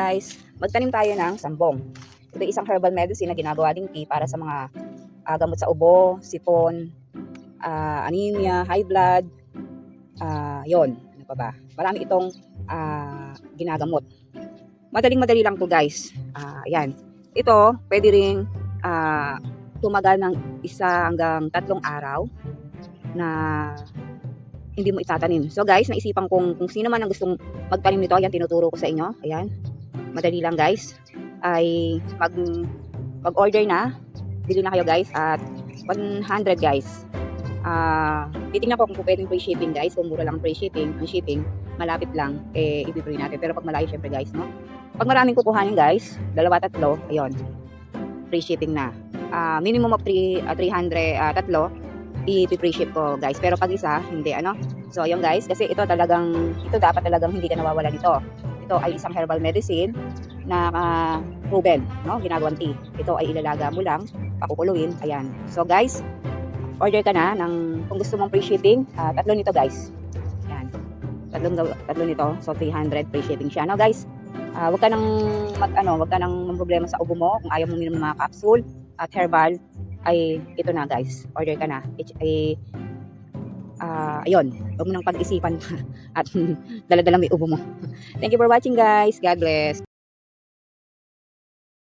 guys, magtanim tayo ng sambong. Ito isang herbal medicine na ginagawa ding tea para sa mga gamot sa ubo, sipon, anemia, high blood, yon. Ano pa ba? Marami itong ginagamot. Madaling-madali lang to guys. Yan. Ito, pwede ring tumagal ng 1 hanggang 3 araw na hindi mo itatanim. So guys, naisipan kung sino man ang gustong magtanim nito, ayan, tinuturo ko sa inyo. Ayan. Madali lang guys. Ay mag-order na. Bili na kayo guys at 100 guys. Titingnan ko kung pwedeng free shipping guys. Kung mura lang free shipping, ang shipping, malapit lang, i-free natin. Pero pag malayo syempre guys, no? Pag maraming kukuhanin guys, 2-3, ayun, free shipping na. Minimum of 300, 3 i-free ship ko guys. Pero pag isa, hindi ano. So ayun guys, kasi ito dapat talagang hindi ka nawawala dito. Ito ay isang herbal medicine na proven, no? Ginagawang tea. Ito ay ilalaga mo lang, pakukuluin, ayan. So guys, order ka na ng kung gusto mong free shipping, 3 nito guys. Ayan. 3 nito. So 300 free shipping siya. No guys, wag ka nang problema sa ubo mo kung ayaw mo minom ng mga capsule at herbal, ay ito na guys, order ka na. Ayun, huwag mo nang pag-isipan at dala-dala may ubo mo. Thank you for watching guys. God bless.